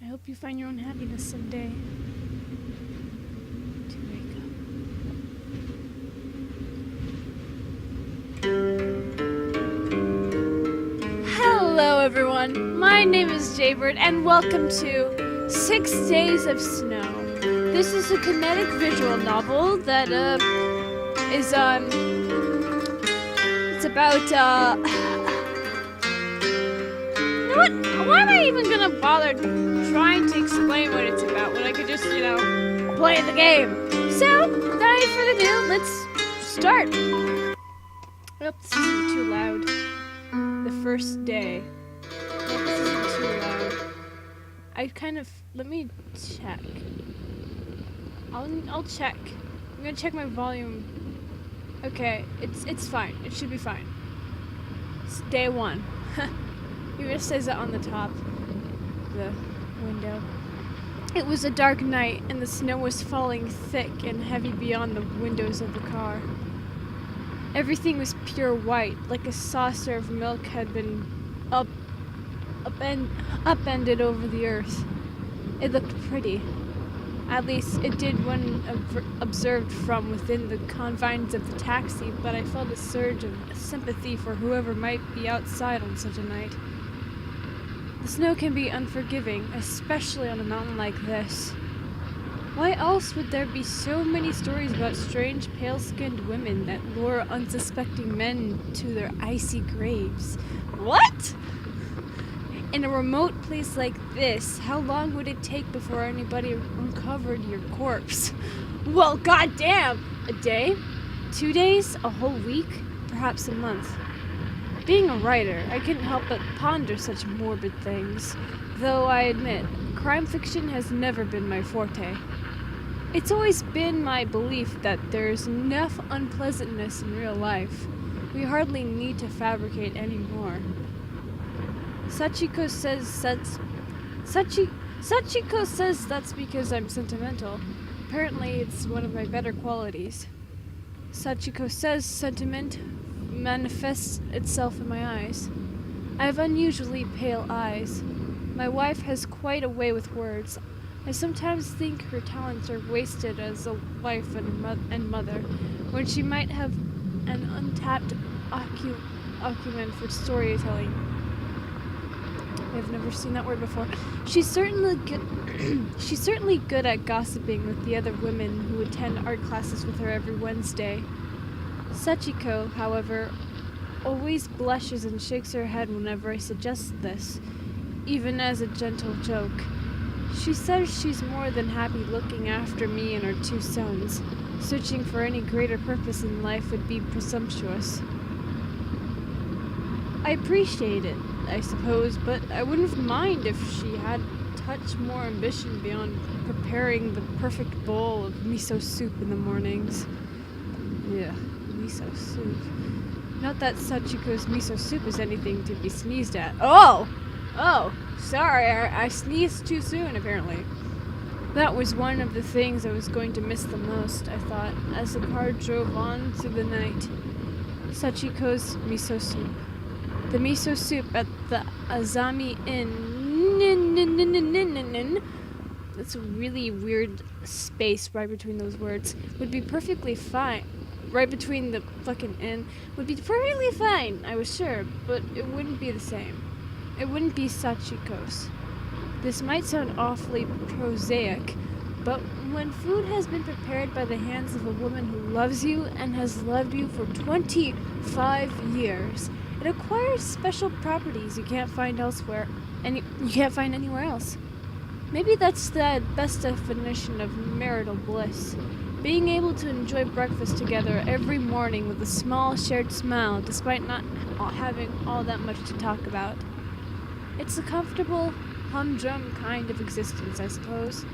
I hope you find your own happiness someday. To wake up. Hello, everyone. My name is Jaybird, and welcome to 6 Days of Snow. This is a kinetic visual novel that is it's about you know what? Why am I even gonna bother trying to explain what it's about when I could just, play the game? So, without any further ado, let's start. I hope this isn't too loud. The first day. I hope this isn't too loud. Let me check. I'll check. I'm gonna check my volume. Okay, it's fine. It should be fine. It's day 1. It just says it on the top of the window. It was a dark night, and the snow was falling thick and heavy beyond the windows of the car. Everything was pure white, like a saucer of milk had been upended over the earth. It looked pretty. At least it did when observed from within the confines of the taxi, but I felt a surge of sympathy for whoever might be outside on such a night. The snow can be unforgiving, especially on a mountain like this. Why else would there be so many stories about strange, pale-skinned women that lure unsuspecting men to their icy graves? What? In a remote place like this, how long would it take before anybody uncovered your corpse? Well, goddamn! A day? 2 days? A whole week? Perhaps a month. Being a writer, I couldn't help but ponder such morbid things, though I admit, crime fiction has never been my forte. It's always been my belief that there's enough unpleasantness in real life. We hardly need to fabricate any more. Sachiko says that's because I'm sentimental. Apparently, it's one of my better qualities. Sachiko says sentiment manifests itself in my eyes. I have unusually pale eyes. My wife has quite a way with words. I sometimes think her talents are wasted as a wife and mother, when she might have an untapped acumen for storytelling. I've never seen that word before. She's certainly good at gossiping with the other women who attend art classes with her every Wednesday. Sachiko, however, always blushes and shakes her head whenever I suggest this, even as a gentle joke. She says she's more than happy looking after me and our 2 sons. Searching for any greater purpose in life would be presumptuous. I appreciate it, I suppose, but I wouldn't mind if she had a touch more ambition beyond preparing the perfect bowl of miso soup in the mornings. Yeah, miso soup. Not that Sachiko's miso soup is anything to be sneezed at. Oh, sorry, I sneezed too soon, apparently. That was one of the things I was going to miss the most, I thought, as the car drove on through the night. Sachiko's miso soup. The miso soup at the Azami Inn. That's a really weird space right between those words. Would be perfectly fine. Right between the fucking inn. Would be perfectly fine, I was sure, but it wouldn't be the same. It wouldn't be Sachiko's. This might sound awfully prosaic, but when food has been prepared by the hands of a woman who loves you and has loved you for 25 years, it acquires special properties you can't find elsewhere, and you can't find anywhere else. Maybe that's the best definition of marital bliss. Being able to enjoy breakfast together every morning with a small shared smile despite not having all that much to talk about. It's a comfortable, humdrum kind of existence, I suppose.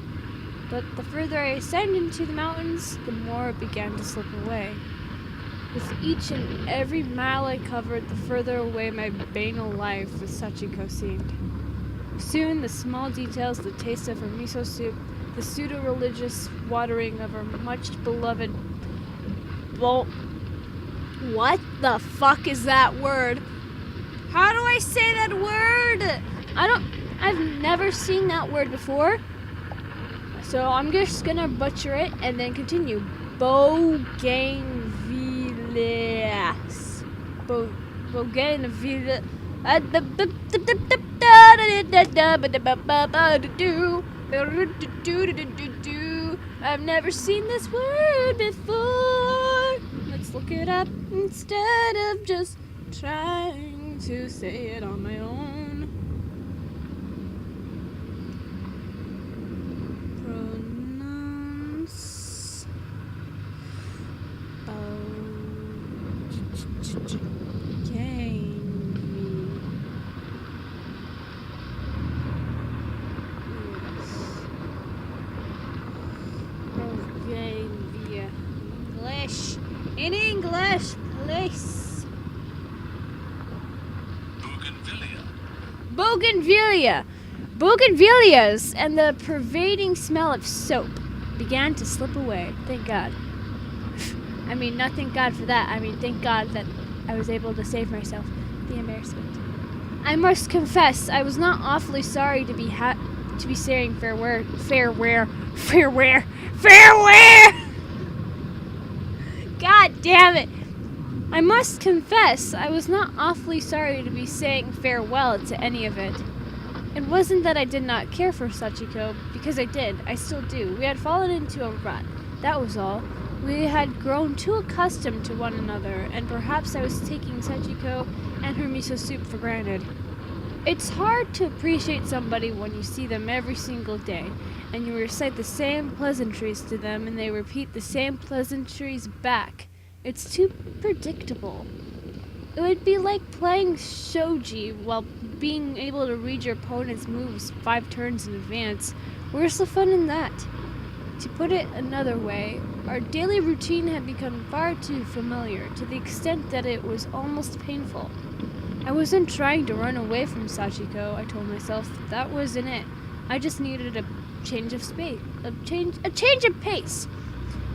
But the further I ascended into the mountains, the more it began to slip away. With each and every mile I covered, the further away my banal life with Sachiko seemed. Soon the small details, the taste of her miso soup, the pseudo-religious watering of her much-beloved What the fuck is that word? How do I say that word? I've never seen that word before. So I'm just gonna butcher it and then continue. Bougainvilleas. Bougainville. I've never seen this word before. Let's look it up instead of just trying to say it on my own. Pronounce English. In English, please. Bougainvillea. Bougainvilleas and the pervading smell of soap began to slip away. Thank God. I mean, not thank God for that. I mean, thank God that I was able to save myself the embarrassment. I must confess, I was not awfully sorry to be saying farewell. God damn it! I must confess, I was not awfully sorry to be saying farewell to any of it. It wasn't that I did not care for Sachiko, because I did. I still do. We had fallen into a rut. That was all. We had grown too accustomed to one another, and perhaps I was taking Sachiko and her miso soup for granted. It's hard to appreciate somebody when you see them every single day, and you recite the same pleasantries to them, and they repeat the same pleasantries back. It's too predictable. It would be like playing shogi while being able to read your opponent's moves 5 turns in advance. Where's the fun in that? To put it another way, our daily routine had become far too familiar, to the extent that it was almost painful. I wasn't trying to run away from Sachiko, I told myself. That wasn't it. I just needed a change of space, a change of pace.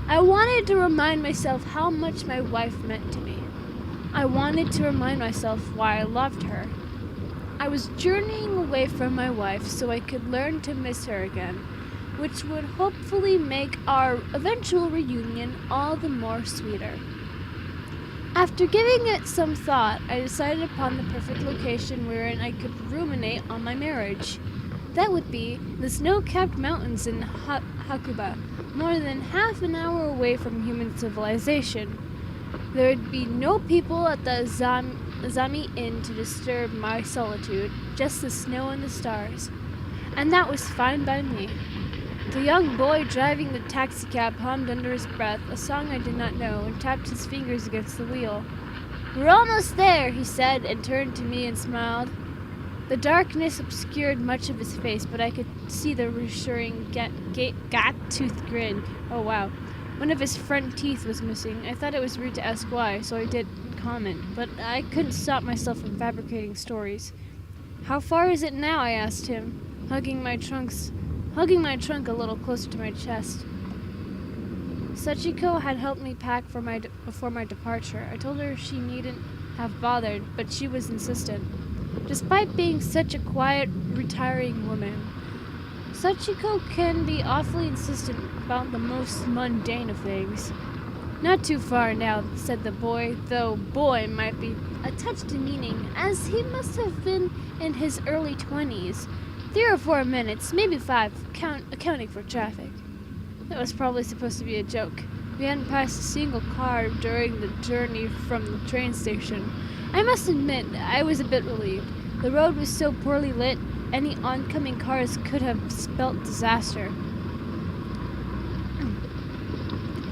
I wanted to remind myself how much my wife meant to me. I wanted to remind myself why I loved her. I was journeying away from my wife so I could learn to miss her again, which would hopefully make our eventual reunion all the more sweeter. After giving it some thought, I decided upon the perfect location wherein I could ruminate on my marriage. That would be the snow-capped mountains in Hakuba, more than half an hour away from human civilization. There would be no people at the Zami Inn to disturb my solitude, just the snow and the stars. And that was fine by me. The young boy driving the taxicab hummed under his breath a song I did not know and tapped his fingers against the wheel. "We're almost there," he said, and turned to me and smiled. The darkness obscured much of his face, but I could see the reassuring gat-toothed grin. Oh wow. One of his front teeth was missing. I thought it was rude to ask why, so I didn't comment, but I couldn't stop myself from fabricating stories. "How far is it now?" I asked him, hugging my trunk a little closer to my chest. Sachiko had helped me pack before my departure. I told her she needn't have bothered, but she was insistent. Despite being such a quiet, retiring woman, Sachiko can be awfully insistent about the most mundane of things. "Not too far now," said the boy, though boy might be a touch demeaning, as he must have been in his early 20s. 3 or 4 minutes, maybe 5, accounting for traffic. That was probably supposed to be a joke. We hadn't passed a single car during the journey from the train station. I must admit, I was a bit relieved. The road was so poorly lit, any oncoming cars could have spelt disaster.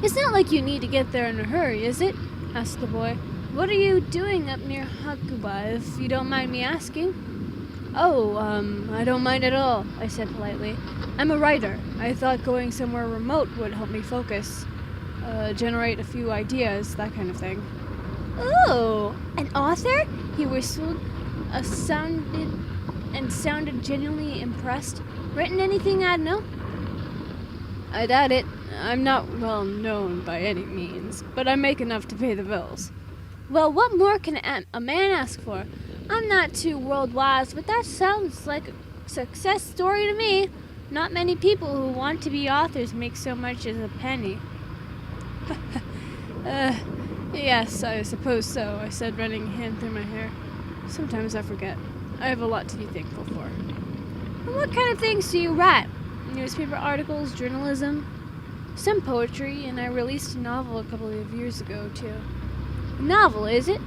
"It's not like you need to get there in a hurry, is it?" asked the boy. "What are you doing up near Hakuba, if you don't mind me asking?" "Oh, I don't mind at all," I said politely. "I'm a writer. I thought going somewhere remote would help me focus, generate a few ideas, that kind of thing." "Oh, an author?" he whistled, sounded genuinely impressed. "Written anything I'd know?" "I doubt it. I'm not well known by any means, but I make enough to pay the bills." "Well, what more can a man ask for? I'm not too world-wise, but that sounds like Success story to me. Not many people who want to be authors make so much as a penny. Yes, I suppose so, I said, running a hand through my hair. Sometimes I forget. I have a lot to be thankful for. And what kind of things do you write? Newspaper articles, journalism? Some poetry, and I released a novel a couple of years ago, too. A novel, is it?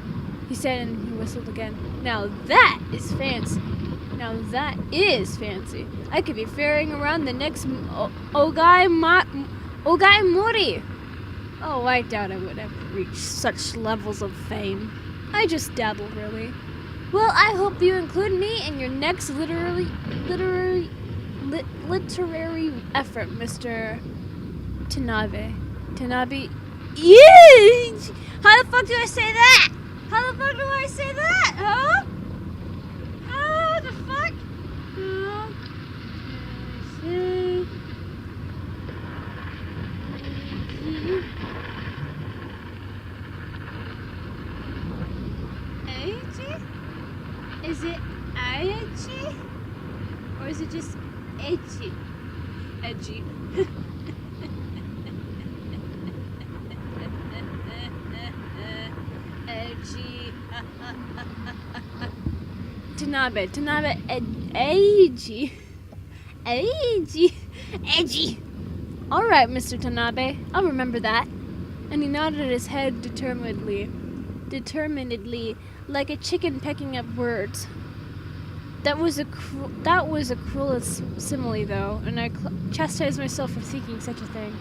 He said, and he whistled again. Now that is fancy. Now that is fancy. I could be ferrying around the next Ogai Mori. Oh, I doubt I would ever reach such levels of fame. I just dabble, really. Well, I hope you include me in your next literary effort, Mr. Tanabe. Tanabe. Yeesh! How the fuck do I say that? How the fuck do I say that, huh? How the fuck? How do I say? Is it Aichi? Or is it just Edgy? Edgy. Edgy. Tanabe, Edgy. Edgy. All right, Mr. Tanabe, I'll remember that. And he nodded his head determinedly, like a chicken pecking up words. That was a cruel simile, though, and I chastised myself for thinking such a thing.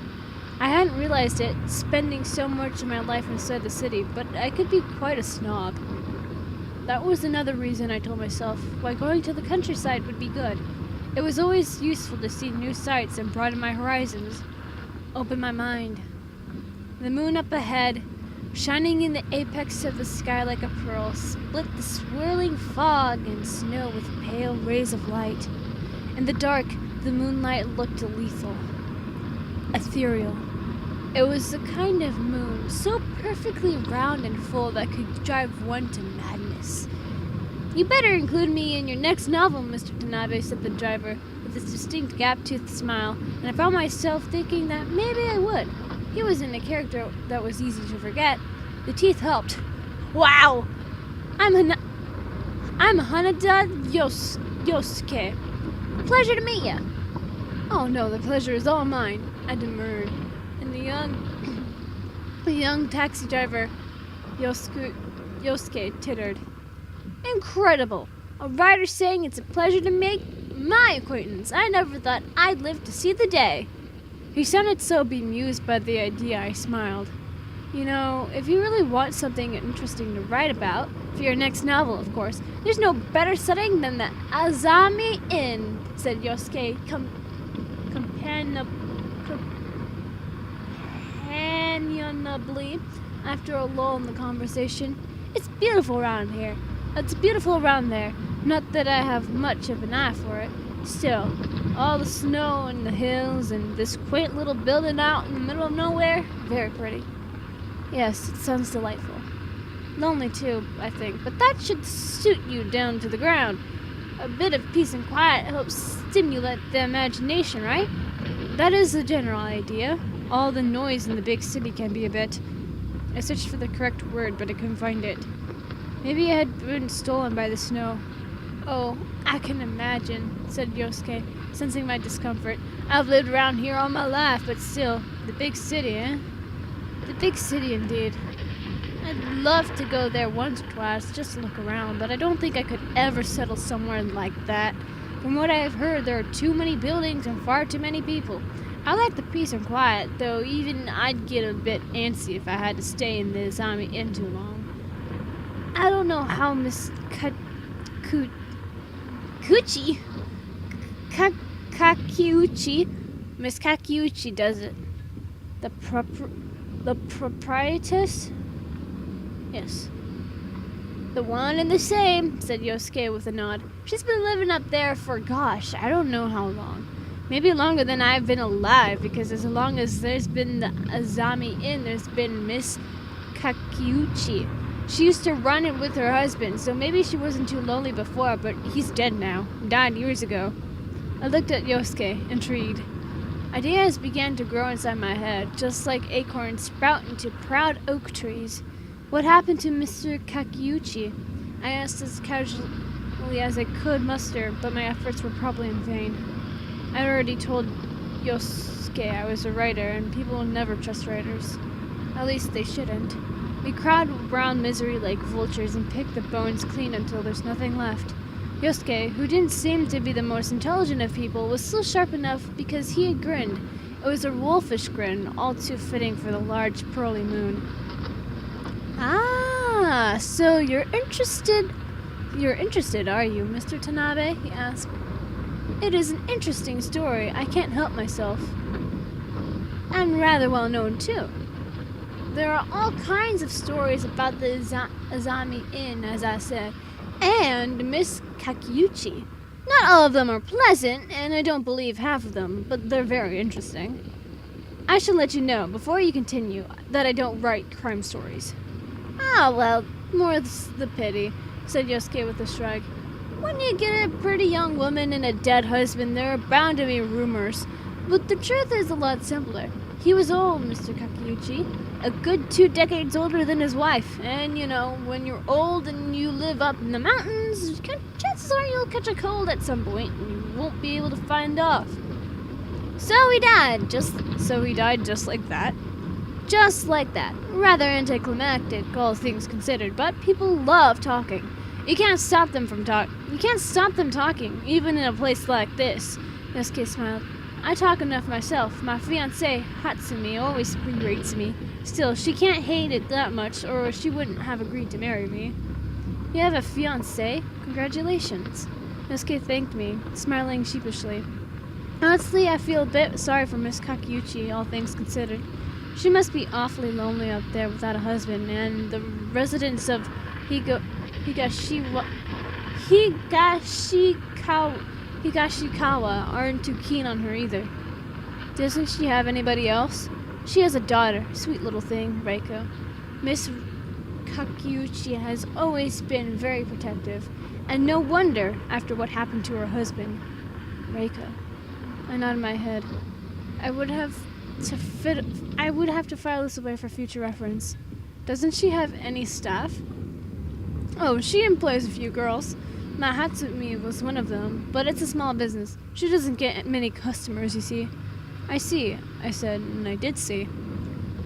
I hadn't realized it, spending so much of my life inside the city, but I could be quite a snob. That was another reason, I told myself, why going to the countryside would be good. It was always useful to see new sights and broaden my horizons, open my mind. The moon up ahead, shining in the apex of the sky like a pearl, split the swirling fog and snow with pale rays of light. In the dark, the moonlight looked lethal, ethereal. It was the kind of moon so perfectly round and full that could drive one to madness. You better include me in your next novel, Mr. Tanabe, said the driver, with his distinct gap-toothed smile, and I found myself thinking that maybe I would. He wasn't a character that was easy to forget. The teeth helped. Wow! I'm Hanada Yosuke. Pleasure to meet you. Oh no, the pleasure is all mine, I demurred. And the young taxi driver, Yosuke, tittered. Incredible! A writer saying it's a pleasure to make my acquaintance. I never thought I'd live to see the day. He sounded so bemused by the idea, I smiled. You know, if you really want something interesting to write about, for your next novel, of course, there's no better setting than the Azami Inn, said Yosuke companionably after a lull in the conversation. It's beautiful around here. It's beautiful around there. Not that I have much of an eye for it. Still, all the snow and the hills and this quaint little building out in the middle of nowhere, very pretty. Yes, it sounds delightful. Lonely too, I think, but that should suit you down to the ground. A bit of peace and quiet helps stimulate the imagination, right? That is the general idea. All the noise in the big city can be a bit... I searched for the correct word, but I couldn't find it. Maybe it had been stolen by the snow. Oh, I can imagine, said Yosuke, sensing my discomfort. I've lived around here all my life, but still, the big city, eh? The big city, indeed. I'd love to go there once or twice, just to look around, but I don't think I could ever settle somewhere like that. From what I have heard, there are too many buildings and far too many people. I like the peace and quiet, though even I'd get a bit antsy if I had to stay in the Azami Inn too long. I don't know how Miss Miss Kakiuchi does it. The proprietress? Yes. The one and the same, said Yosuke with a nod. She's been living up there for, gosh, I don't know how long. Maybe longer than I've been alive, because as long as there's been the Azami Inn, there's been Miss Kakiuchi. She used to run it with her husband, so maybe she wasn't too lonely before, but he's dead now. Died years ago. I looked at Yosuke, intrigued. Ideas began to grow inside my head, just like acorns sprout into proud oak trees. What happened to Mr. Kakiuchi? I asked as casually as I could muster, but my efforts were probably in vain. I'd already told Yosuke I was a writer, and people will never trust writers. At least they shouldn't. We crowd around misery like vultures and pick the bones clean until there's nothing left. Yosuke, who didn't seem to be the most intelligent of people, was still sharp enough because he had grinned. It was a wolfish grin, all too fitting for the large pearly moon. Ah, so you're interested, are you, Mr. Tanabe? He asked. It is an interesting story, I can't help myself. And rather well known, too. There are all kinds of stories about the Azami Inn, as I said, and Miss Kakiuchi. Not all of them are pleasant, and I don't believe half of them, but they're very interesting. I should let you know, before you continue, that I don't write crime stories. Ah, well, more's the pity, said Yosuke with a shrug. When you get a pretty young woman and a dead husband, there are bound to be rumors. But the truth is a lot simpler. He was old, Mr. Kakiuchi. A good 2 decades older than his wife. And, when you're old and you live up in the mountains, chances are you'll catch a cold at some point and you won't be able to find off. So he died just like that. Just like that. Rather anticlimactic, all things considered, but people love talking. You can't stop them talking, even in a place like this. Yosuke smiled. I talk enough myself. My fiancée, Hatsumi, always berates me. Still, she can't hate it that much, or she wouldn't have agreed to marry me. You have a fiancée? Congratulations. Yosuke thanked me, smiling sheepishly. Honestly, I feel a bit sorry for Miss Kakiuchi, all things considered. She must be awfully lonely up there without a husband, and the residents of Higashikawa aren't too keen on her either. Doesn't she have anybody else? She has a daughter, sweet little thing, Reiko. Miss Kakiuchi has always been very protective, and no wonder after what happened to her husband. Reiko. I nodded my head. I would have to file this away for future reference. Doesn't she have any staff? Oh, she employs a few girls. Hatsumi was one of them, but it's a small business. She doesn't get many customers, you see. I see, I said, and I did see.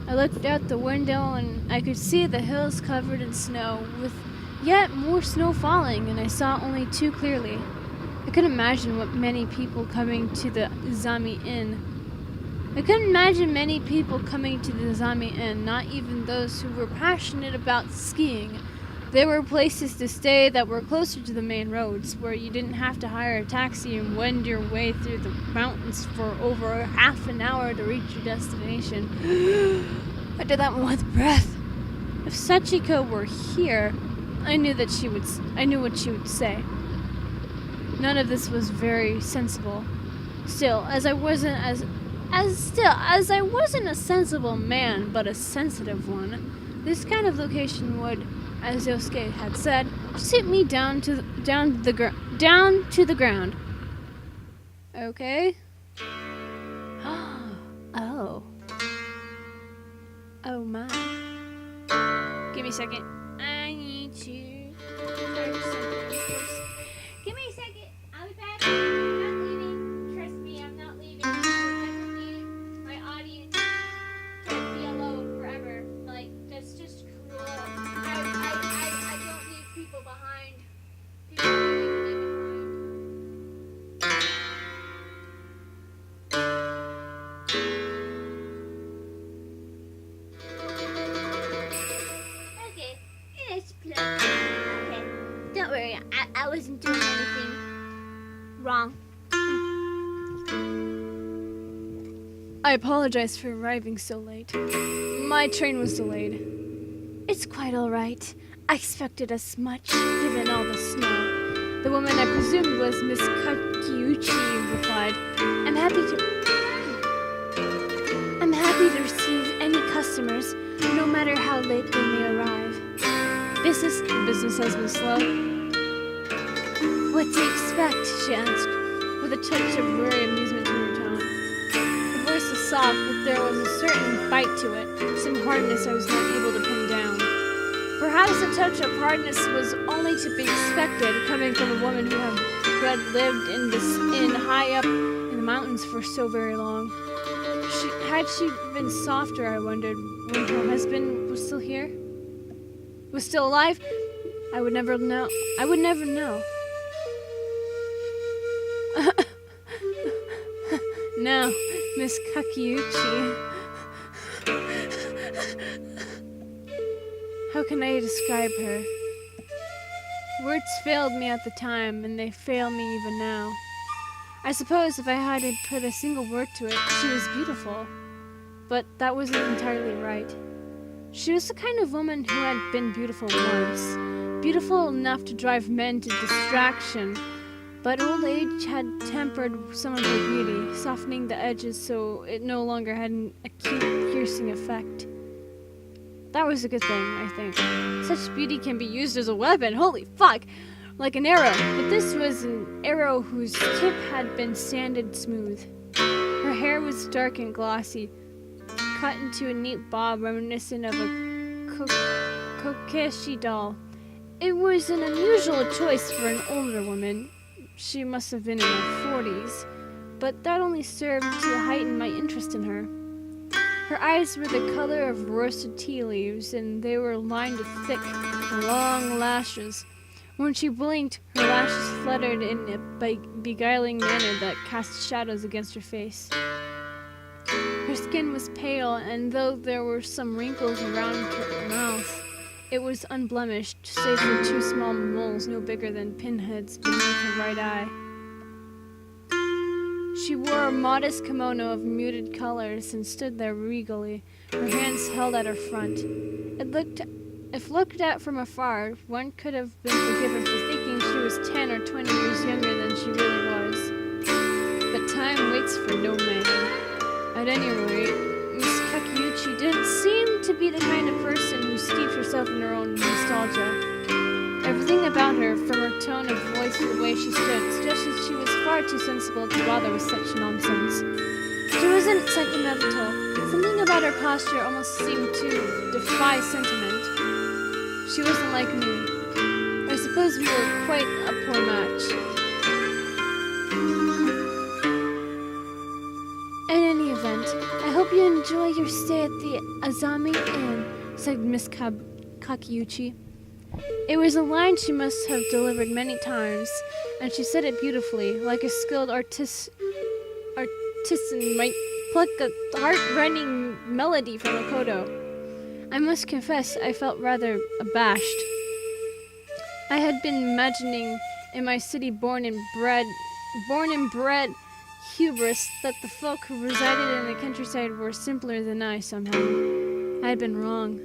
I looked out the window and I could see the hills covered in snow, with yet more snow falling, and I saw only too clearly. I couldn't imagine many people coming to the Azami Inn. Not even those who were passionate about skiing. There were places to stay that were closer to the main roads, where you didn't have to hire a taxi and wend your way through the mountains for over half an hour to reach your destination. I did that one with breath. If Sachiko were here, I knew what she would say. None of this was very sensible. Still, as I wasn't a sensible man, but a sensitive one, this kind of location would, as Yosuke had said, suit me down to the ground. Okay. Oh. Oh my. Give me a second. I need to start something first. Give me a second. I'll be back. I'm not leaving. Trust me, I'm not leaving. I don't need my audience to be alone forever. Like, that's just cruel. I don't need people behind. People need to leave Okay, let's play. Okay, don't worry, I wasn't doing anything wrong. I apologize for arriving so late. My train was delayed. It's quite all right. I expected as much, given all the snow. The woman I presumed was Miss Kakiuchi replied, I'm happy to receive any customers, no matter how late they may arrive. Business has been slow. What do you expect? She asked, with a touch of weary amusement in her tone. Her voice was soft, but there was a certain bite to it, some hardness I was not able to pin down. Perhaps a touch of hardness was only to be expected, coming from a woman who had lived in high up in the mountains for so very long. Had she been softer, I wondered, when her husband was still here? Was still alive? I would never know. I would never know. Now, Miss Kakiuchi. How can I describe her? Words failed me at the time, and they fail me even now. I suppose if I had to put a single word to it, she was beautiful. But that wasn't entirely right. She was the kind of woman who had been beautiful once. Beautiful enough to drive men to distraction. But old age had tempered some of her beauty, softening the edges so it no longer had an acute, piercing effect. That was a good thing, I think. Such beauty can be used as a weapon, holy fuck! Like an arrow, but this was an arrow whose tip had been sanded smooth. Her hair was dark and glossy, cut into a neat bob reminiscent of a kokeshi doll. It was an unusual choice for an older woman. She must have been in her 40s, but that only served to heighten my interest in her. Her eyes were the color of roasted tea leaves, and they were lined with thick, long lashes. When she blinked, her lashes fluttered in a beguiling manner that cast shadows against her face. Her skin was pale, and though there were some wrinkles around her mouth, it was unblemished, save for two small moles no bigger than pinheads beneath her right eye. She wore a modest kimono of muted colors and stood there regally, her hands held at her front. If looked at from afar, one could have been forgiven for thinking she was 10 or 20 years younger than she really was. But time waits for no man. At any rate, Miss Kakiuchi didn't seem to be the kind of person who steeped herself in her own nostalgia. Everything about her, from her tone of voice to the way she stood, suggested she was far too sensible to bother with such nonsense. She wasn't sentimental. Something about her posture almost seemed to defy sentiment. She wasn't like me. I suppose we were quite a poor match. In any event, I hope you enjoy your stay at the Azami Inn, said Miss Kakiuchi. It was a line she must have delivered many times, and she said it beautifully, like a skilled artisan might pluck a heart-rending melody from a kodo. I must confess I felt rather abashed. I had been imagining in my city born and bred hubris that the folk who resided in the countryside were simpler than I somehow. I had been wrong.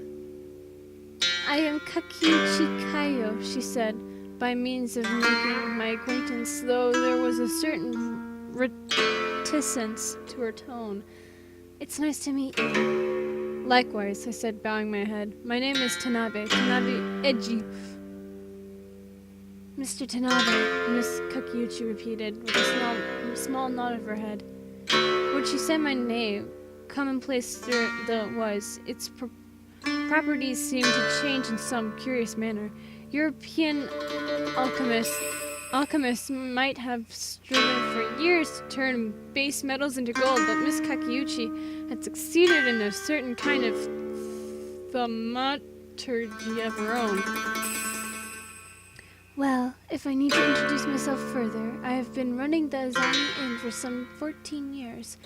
I am Kakiuchi Kayo, she said, by means of making my acquaintance, though there was a certain reticence to her tone. It's nice to meet you. Likewise, I said, bowing my head. My name is Tanabe Eiji. Mr. Tanabe, Miss Kakiuchi repeated, with a small nod of her head. When she said my name, commonplace though it was, its properties seemed to change in some curious manner. European alchemists might have striven for years to turn base metals into gold, but Miss Kakiuchi had succeeded in a certain kind of thaumaturgy of her own. Well, if I need to introduce myself further, I have been running the Azami Inn for some 14 years,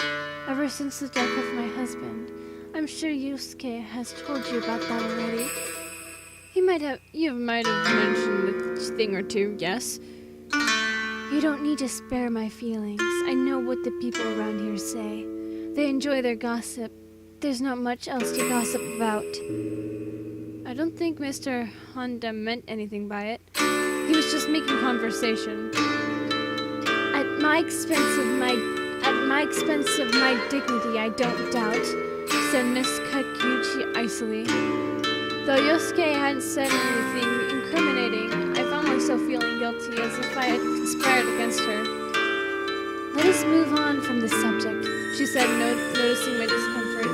ever since the death of my husband. I'm sure Yusuke has told you about that already. You might have mentioned a thing or two, yes. You don't need to spare my feelings. I know what the people around here say. They enjoy their gossip. There's not much else to gossip about. I don't think Mr. Honda meant anything by it. He was just making conversation. At my expense of my dignity, I don't doubt, said Miss Kakiuchi icily. Though Yosuke hadn't said anything incriminating, I found myself feeling guilty as if I had conspired against her. Let us move on from this subject, she said, noticing my discomfort.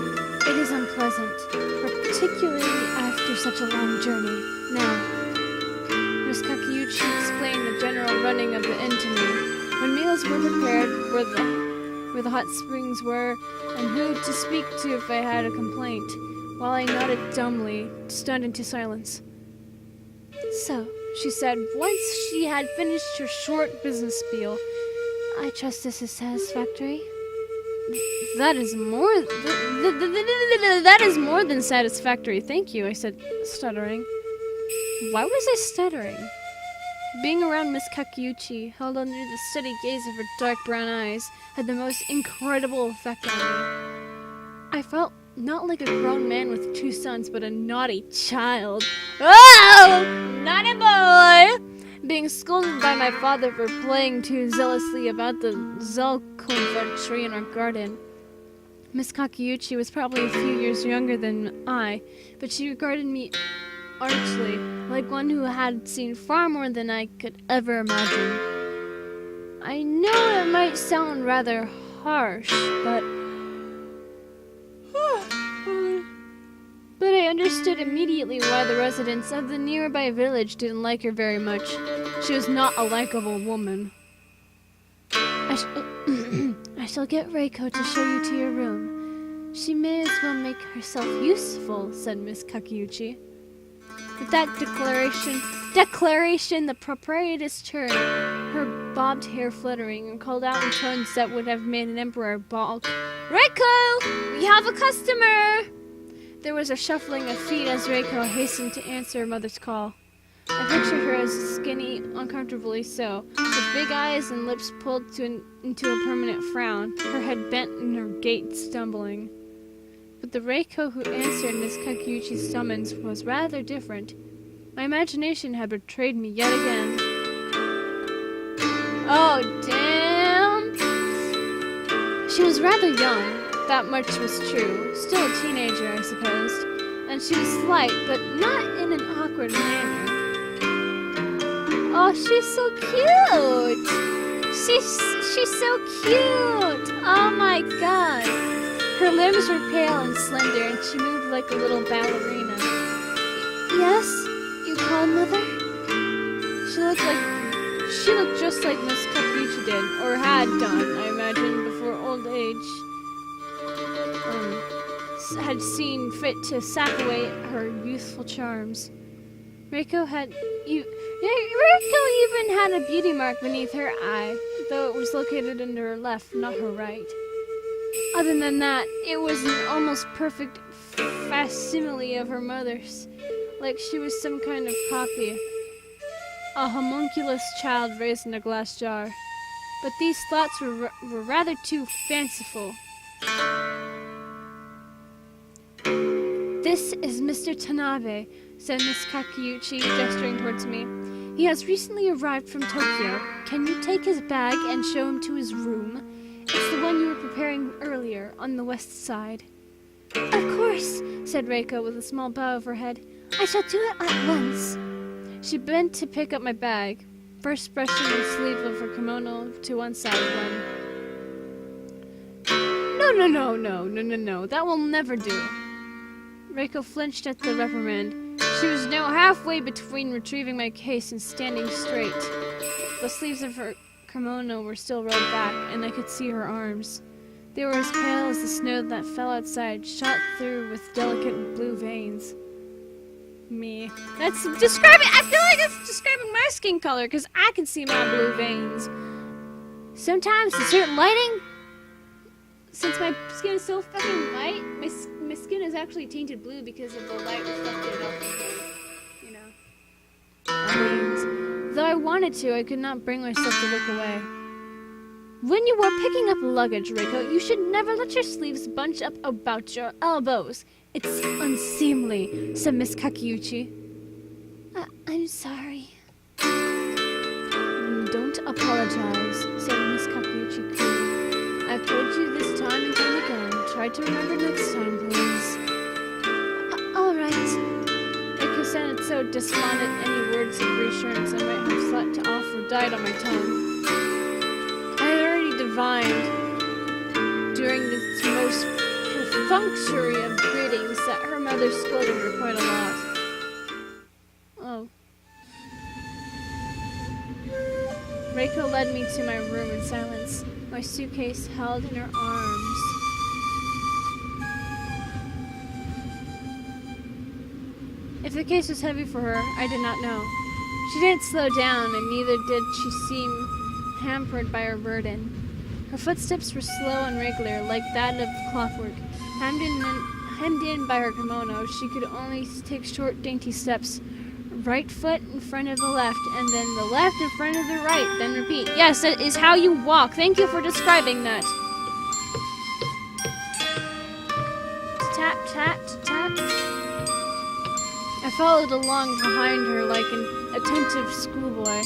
It is unpleasant, particularly after such a long journey. Now, Miss Kakeuchi explained the general running of the inn to me. When meals were prepared, where the hot springs were, and who to speak to if I had a complaint, while I nodded dumbly, stunned into silence. So, she said, once she had finished her short business spiel, I trust this is satisfactory. That is more than satisfactory, thank you, I said, stuttering. Why was I stuttering? Being around Miss Kakeuchi, held under the steady gaze of her dark brown eyes, had the most incredible effect on me. I felt not like a grown man with 2 sons, but a naughty child. Oh! Naughty boy! Being scolded by my father for playing too zealously about the Zelkunvar tree in our garden. Miss Kakeuchi was probably a few years younger than I, but she regarded me archly, like one who had seen far more than I could ever imagine. I know it might sound rather harsh, but I understood immediately why the residents of the nearby village didn't like her very much. She was not a likable woman. I shall get Reiko to show you to your room. She may as well make herself useful, said Miss Kakeuchi. With that declaration, the proprietress turned, her bobbed hair fluttering, and called out in tones that would have made an emperor balk. Reiko! We have a customer! There was a shuffling of feet as Reiko hastened to answer her mother's call. I pictured her as skinny, uncomfortably so, with big eyes and lips pulled into a permanent frown, her head bent and her gait stumbling. But the Reiko who answered Miss Kakeuchi's summons was rather different. My imagination had betrayed me yet again. Oh, damn! She was rather young, that much was true. Still a teenager, I supposed. And she was slight, but not in an awkward manner. Oh, she's so cute! She's so cute! Oh my god! Her limbs were pale and slender, and she moved like a little ballerina. Yes? You called, Mother? She looked just like Miss Kakeuchi did, or had done, I imagine, before old age had seen fit to sap away her youthful charms. Reiko even had a beauty mark beneath her eye, though it was located under her left, not her right. Other than that, it was an almost perfect facsimile of her mother's, like she was some kind of copy. A homunculus child raised in a glass jar. But these thoughts were rather too fanciful. This is Mr. Tanabe, said Miss Kakeuchi, gesturing towards me. He has recently arrived from Tokyo. Can you take his bag and show him to his room? It's the one you were preparing earlier, on the west side. Of course, said Reiko with a small bow of her head. I shall do it at once. She bent to pick up my bag, first brushing the sleeve of her kimono to one side when... No, that will never do. Reiko flinched at the reprimand. She was now halfway between retrieving my case and standing straight. The sleeves of her kimono were still rolled back, and I could see her arms. They were as pale as the snow that fell outside, shot through with delicate blue veins. Me. That's describing. I feel like it's describing my skin color, because I can see my blue veins. Sometimes, in certain lighting, since my skin is so fucking light, my skin is actually tainted blue because of the light reflected off of the, veins. Though I wanted to, I could not bring myself to look away. When you are picking up luggage, Reiko, you should never let your sleeves bunch up about your elbows. It's unseemly, said Miss Kakeuchi. I'm sorry. Don't apologize, said Miss Kakeuchi coolly. I've told you this time and time again. Try to remember next time, please. All right. responded any words of reassurance I might have thought to offer died on my tongue. I had already divined, during this most perfunctory of greetings, that her mother scolded her quite a lot. Oh. Reiko led me to my room in silence, my suitcase held in her arms. If the case was heavy for her, I did not know. She didn't slow down, and neither did she seem hampered by her burden. Her footsteps were slow and regular, like that of clockwork. Hemmed in by her kimono, she could only take short, dainty steps. Right foot in front of the left, and then the left in front of the right, then repeat. Yes, that is how you walk. Thank you for describing that. Tap, tap, tap. I followed along behind her like an attentive schoolboy.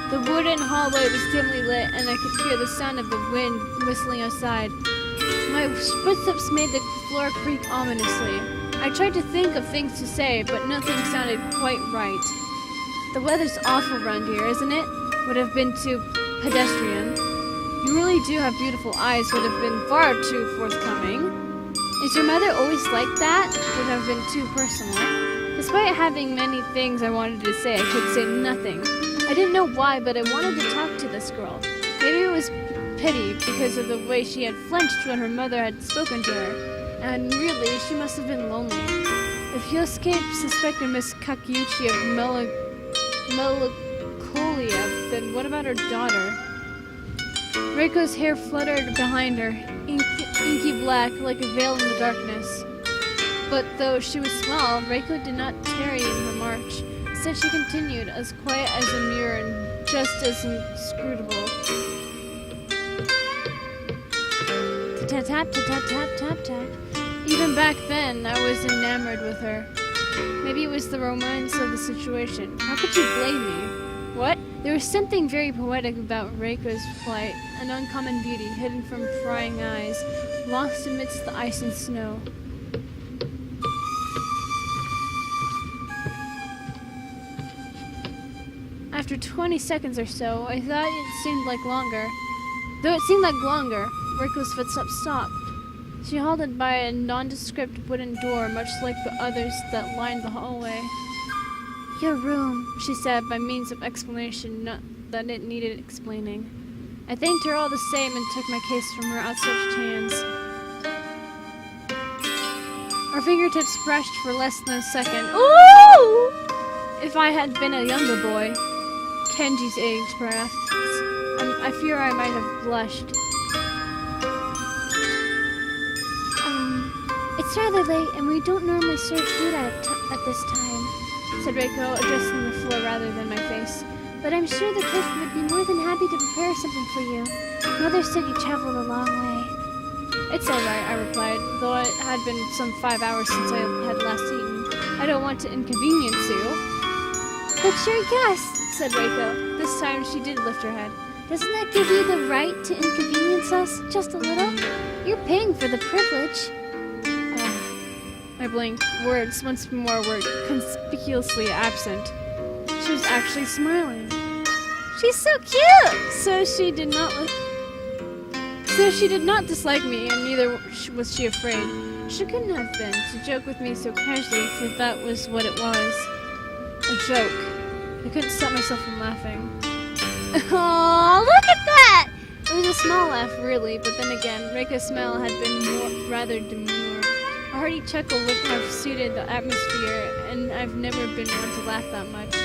The wooden hallway was dimly lit, and I could hear the sound of the wind whistling outside. My footsteps made the floor creak ominously. I tried to think of things to say, but nothing sounded quite right. The weather's awful round here, isn't it? Would have been too pedestrian. You really do have beautiful eyes, would have been far too forthcoming. Is your mother always like that? Would have been too personal. Despite having many things I wanted to say, I could say nothing. I didn't know why, but I wanted to talk to this girl. Maybe it was pity because of the way she had flinched when her mother had spoken to her. And really, she must have been lonely. If Yosuke suspected Miss Kakiuchi of melancholia, then what about her daughter? Reiko's hair fluttered behind her, inky black, like a veil in the darkness. But though she was small, Reiko did not tarry in her march. Instead, she continued, as quiet as a mirror and just as inscrutable. Tap, tap, tap, tap, tap, tap. Even back then, I was enamored with her. Maybe it was the romance of the situation. How could you blame me? What? There was something very poetic about Reiko's flight, an uncommon beauty hidden from prying eyes, lost amidst the ice and snow. After 20 seconds or so, I thought it seemed like longer. Though it seemed like longer, Reiko's footsteps stopped. She halted by a nondescript wooden door, much like the others that lined the hallway. Your room, she said by means of explanation, not that it needed explaining. I thanked her all the same and took my case from her outstretched hands. Our fingertips brushed for less than a second. Ooh! If I had been a younger boy, Kenji's age, perhaps, I fear I might have blushed. It's rather late, and we don't normally serve food at this time, said Reiko, addressing the floor rather than my face. But I'm sure the cook would be more than happy to prepare something for you. Mother said you traveled a long way. It's all right, I replied, though it had been some 5 hours since I had last eaten. I don't want to inconvenience you. But you're a guest, said Reiko. This time she did lift her head. Doesn't that give you the right to inconvenience us just a little? You're paying for the privilege. I blinked. Words once more were conspicuously absent. She was actually smiling. She's so cute! So she did not dislike me, and neither was she afraid. She couldn't have been, to joke with me so casually, for that was what it was. A joke. I couldn't stop myself from laughing. Oh, look at that! It was a small laugh, really, but then again, Reiko's smile had been rather demure. A hearty chuckle would have suited the atmosphere, and I've never been one to laugh that much.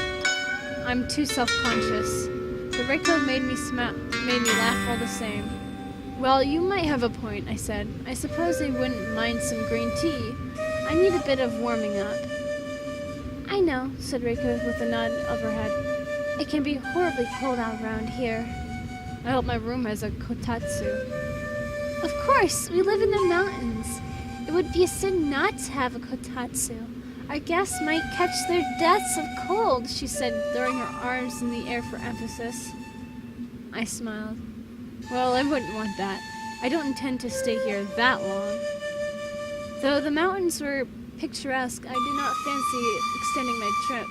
I'm too self-conscious. But Reiko made me laugh all the same. Well, you might have a point, I said. I suppose I wouldn't mind some green tea. I need a bit of warming up. I know, said Reiko with a nod of her head. It can be horribly cold out around here. I hope my room has a kotatsu. Of course, we live in the mountains. It would be a sin not to have a kotatsu. Our guests might catch their deaths of cold, she said, throwing her arms in the air for emphasis. I smiled. Well, I wouldn't want that. I don't intend to stay here that long. Though the mountains were picturesque, I did not fancy extending my trip.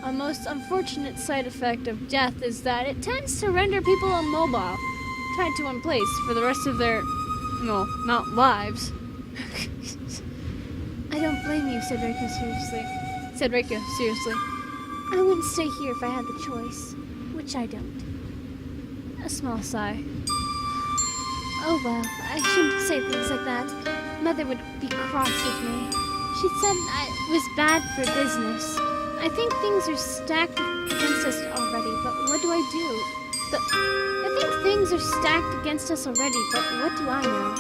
A most unfortunate side effect of death is that it tends to render people immobile, tied to one place for the rest of their, well, not lives. I don't blame you, said Reiko seriously. I wouldn't stay here if I had the choice, which I don't. A small sigh. Oh well, I shouldn't say things like that. Mother would be cross with me. She said I was bad for business. I think things are stacked against us already, but what do I do? I think things are stacked against us already, but what do I know?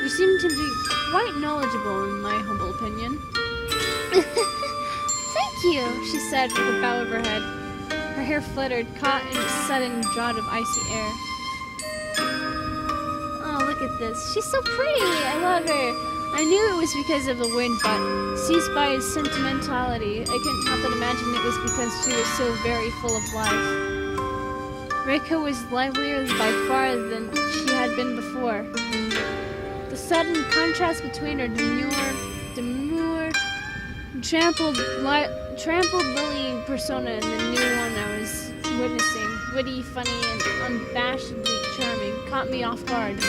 You seem to be quite knowledgeable, in my humble opinion. Thank you, she said with a bow of her head. Her hair fluttered, caught in a sudden draught of icy air. Oh, look at this. She's so pretty. I love her. I knew it was because of the wind, but seized by his sentimentality, I couldn't help but imagine it was because she was so very full of life. Reiko was livelier by far than she had been before. The sudden contrast between her demure, trampled lily persona and the new one I was witnessing, witty, funny, and unabashedly charming, caught me off guard.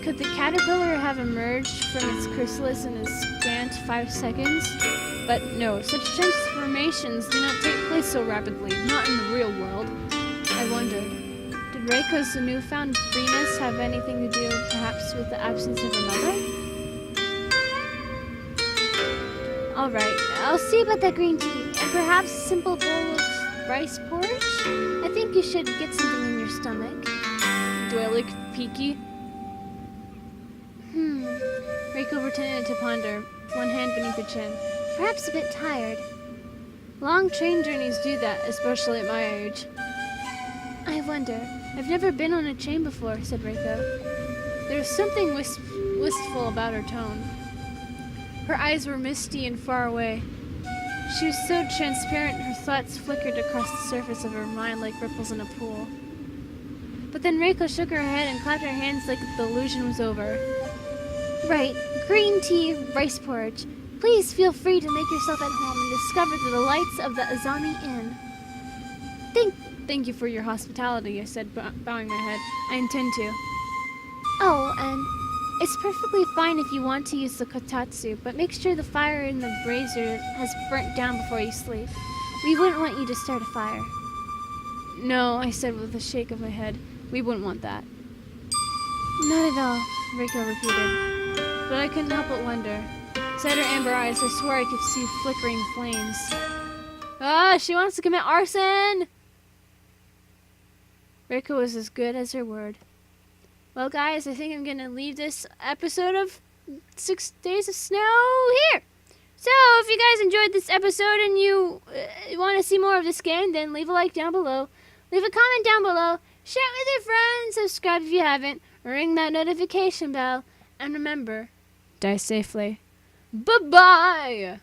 Could the caterpillar have emerged from its chrysalis in a scant 5 seconds? But no, such transformations do not take place so rapidly, not in the real world. I wondered, did Reiko's newfound freeness have anything to do, perhaps, with the absence of her mother? Alright, I'll see about that green tea, and perhaps a simple bowl of rice porridge? I think you should get something in your stomach. Do I look peaky? Reiko pretended to ponder, one hand beneath her chin. Perhaps a bit tired. Long train journeys do that, especially at my age. I wonder. I've never been on a train before, said Reiko. There was something wistful about her tone. Her eyes were misty and far away. She was so transparent her thoughts flickered across the surface of her mind like ripples in a pool. But then Reiko shook her head and clapped her hands like the illusion was over. Right, green tea, rice porridge. Please feel free to make yourself at home and discover the delights of the Azami Inn. Thank you for your hospitality, I said, bowing my head. I intend to. Oh, and it's perfectly fine if you want to use the kotatsu, but make sure the fire in the brazier has burnt down before you sleep. We wouldn't want you to start a fire. No, I said with a shake of my head. We wouldn't want that. Not at all, Reiko repeated. But I couldn't help but wonder. Inside her amber eyes, I swore I could see flickering flames. Ah, she wants to commit arson! Reiko was as good as her word. Well, guys, I think I'm going to leave this episode of 6 Days of Snow here. So, if you guys enjoyed this episode and you want to see more of this game, then leave a like down below. Leave a comment down below. Share it with your friends. Subscribe if you haven't. Ring that notification bell. And remember, die safely. Bye-bye!